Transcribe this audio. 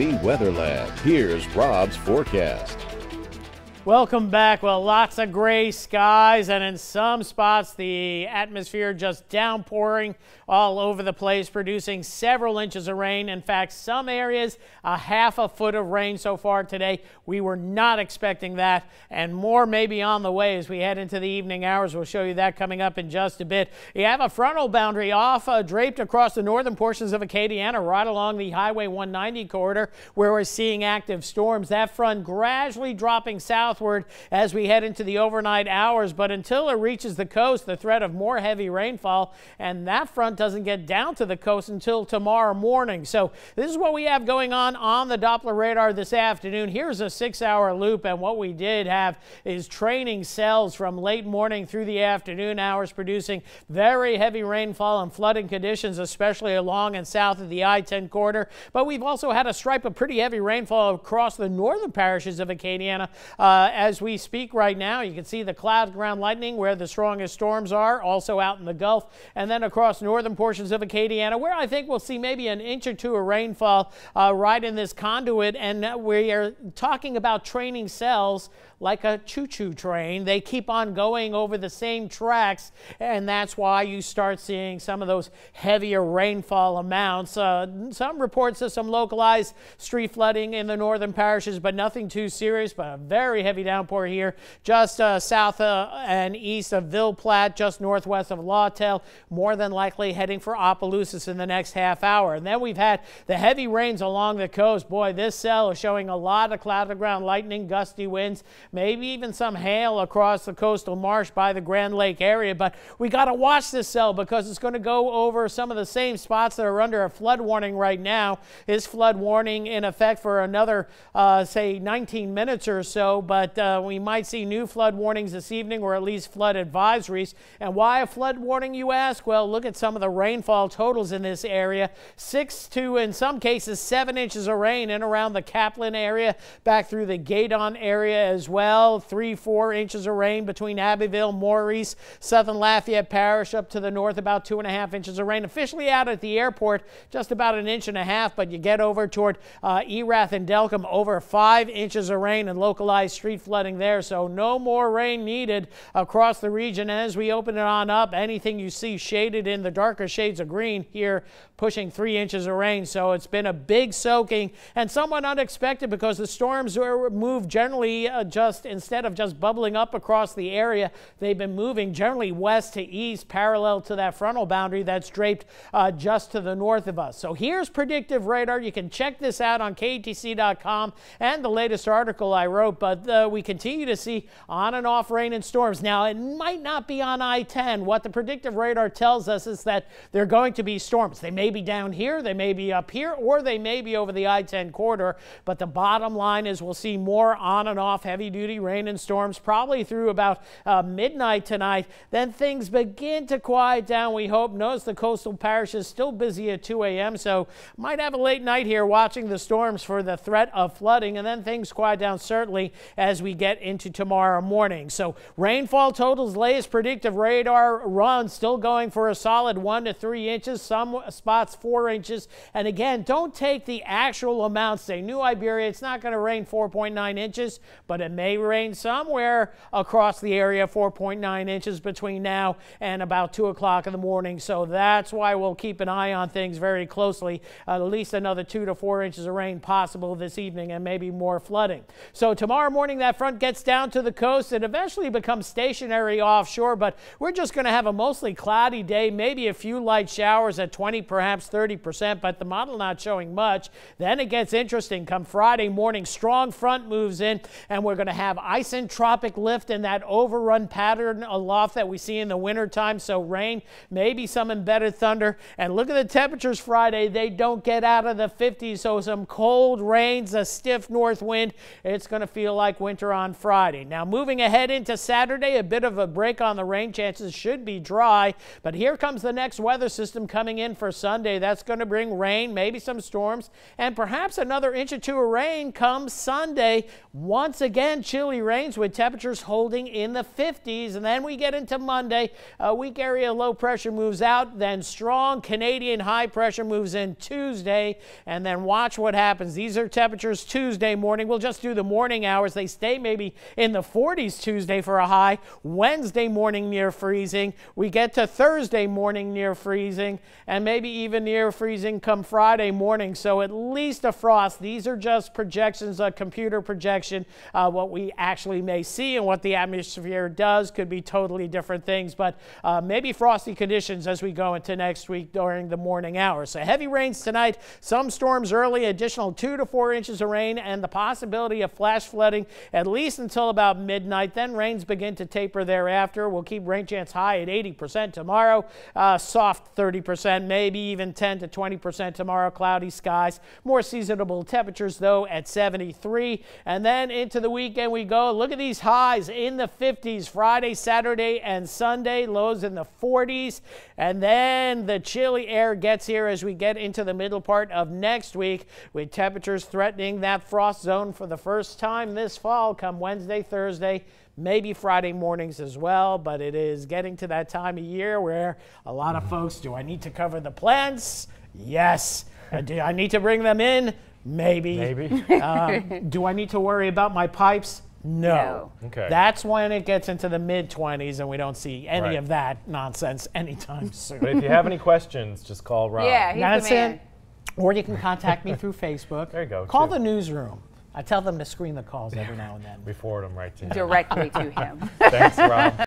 The Weather Lab. Here's Rob's forecast. Welcome back. Well, lots of gray skies, and in some spots the atmosphere just downpouring all over the place, producing several inches of rain. In fact, some areas a half a foot of rain so far today. We were not expecting that, and more may be on the way as we head into the evening hours. We'll show you that coming up in just a bit. You have a frontal boundary draped across the northern portions of Acadiana, right along the Highway 190 corridor, where we're seeing active storms. That front gradually dropping southward as we head into the overnight hours, but until it reaches the coast, the threat of more heavy rainfall, and that front doesn't get down to the coast until tomorrow morning. So this is what we have going on the Doppler radar this afternoon. Here's a 6-hour loop, and what we did have is training cells from late morning through the afternoon hours, producing very heavy rainfall and flooding conditions, especially along and south of the I-10 corridor. But we've also had a stripe of pretty heavy rainfall across the northern parishes of Acadiana. As we speak right now, you can see the cloud ground lightning where the strongest storms are, also out in the Gulf, and then across northern portions of Acadiana, where I think we'll see maybe an inch or two of rainfall right in this conduit. And we are talking about training cells like a choo-choo train. They keep on going over the same tracks, and that's why you start seeing some of those heavier rainfall amounts. Some reports of some localized street flooding in the northern parishes, but nothing too serious, but a very heavy downpour here just south and east of Ville Platte, just northwest of Lawtell, more than likely heading for Opelousas in the next half hour. And then we've had the heavy rains along the coast. Boy, this cell is showing a lot of cloud-to-ground lightning, gusty winds, maybe even some hail across the coastal marsh by the Grand Lake area. But we got to watch this cell because it's going to go over some of the same spots that are under a flood warning right now. Is flood warning in effect for another, say, 19 minutes or so, but we might see new flood warnings this evening, or at least flood advisories. And why a flood warning, you ask? Well, look at some of the rainfall totals in this area. 6 to, in some cases, 7 inches of rain in around the Kaplan area, back through the Gaydon area as well. 3-4 inches of rain between Abbeville, Maurice, Southern Lafayette Parish, up to the north about 2.5 inches of rain. Officially out at the airport, just about 1.5 inches, but you get over toward Erath and Delcombe, over 5 inches of rain and localized street flooding there. So no more rain needed across the region. And as we open it on up, anything you see shaded in the darker shades of green here, pushing 3 inches of rain. So it's been a big soaking and somewhat unexpected because the storms move generally instead of just bubbling up across the area, they've been moving generally west to east, parallel to that frontal boundary that's draped just to the north of us. So here's predictive radar. You can check this out on KATC.com and the latest article I wrote, but we continue to see on and off rain and storms. Now, it might not be on I-10. What the predictive radar tells us is that there are going to be storms. They may be down here, they may be up here, or they may be over the I-10 corridor, but the bottom line is we'll see more on and off heavy-duty rain and storms probably through about midnight tonight. Then things begin to quiet down, we hope. Notice the coastal parish is still busy at 2 a.m., so might have a late night here watching the storms for the threat of flooding, and then things quiet down certainly as we get into tomorrow morning. So rainfall totals, latest predictive radar run still going for a solid 1 to 3 inches, some spots 4 inches. And again, don't take the actual amounts. Say New Iberia, it's not going to rain 4.9 inches, but it may rain somewhere across the area 4.9 inches between now and about 2 o'clock in the morning. So that's why we'll keep an eye on things very closely. At least another 2 to 4 inches of rain possible this evening, and maybe more flooding. So tomorrow morning that front gets down to the coast. It eventually becomes stationary offshore, but we're just going to have a mostly cloudy day, maybe a few light showers at 20, perhaps 30%, but the model not showing much. Then it gets interesting. Come Friday morning, strong front moves in, and we're going to have isentropic lift in that overrun pattern aloft that we see in the wintertime. So rain, maybe some embedded thunder. And look at the temperatures Friday. They don't get out of the 50s, so some cold rains, a stiff north wind. It's going to feel like winter on Friday. Now moving ahead into Saturday, a bit of a break on the rain. Chances should be dry, but here comes the next weather system coming in for Sunday. That's going to bring rain, maybe some storms, and perhaps another inch or two of rain comes Sunday. Once again, and chilly rains with temperatures holding in the 50s. And then we get into Monday. A weak area of low pressure moves out, then strong Canadian high pressure moves in Tuesday. And then watch what happens. These are temperatures Tuesday morning. We'll just do the morning hours. They stay maybe in the 40s Tuesday for a high. Wednesday morning near freezing. We get to Thursday morning near freezing, and maybe even near freezing come Friday morning. So at least a frost. These are just projections, a computer projection. What we actually may see and what the atmosphere does could be totally different things, but maybe frosty conditions as we go into next week during the morning hours. So heavy rains tonight, some storms early, additional 2 to 4 inches of rain, and the possibility of flash flooding at least until about midnight. Then rains begin to taper thereafter. We'll keep rain chance high at 80% tomorrow, soft 30%, maybe even 10 to 20% tomorrow, cloudy skies. More seasonable temperatures though at 73. And then into the weekend we go. Look at these highs in the 50s Friday, Saturday, and Sunday, lows in the 40s. And then the chilly air gets here as we get into the middle part of next week, with temperatures threatening that frost zone for the first time this fall come Wednesday, Thursday, maybe Friday mornings as well. But it is getting to that time of year where a lot of folks, do I need to cover the plants? Yes. Do I need to bring them in? Maybe. Do I need to worry about my pipes? No. Okay. That's when it gets into the mid-20s and we don't see any of that nonsense anytime soon. But if you have any questions, just call Rob. Yeah, he's That's the man. it. Or you can contact me through Facebook. There you go. Call the newsroom. I tell them to screen the calls every now and then. We forward them right to you. Directly to him. Thanks, Rob.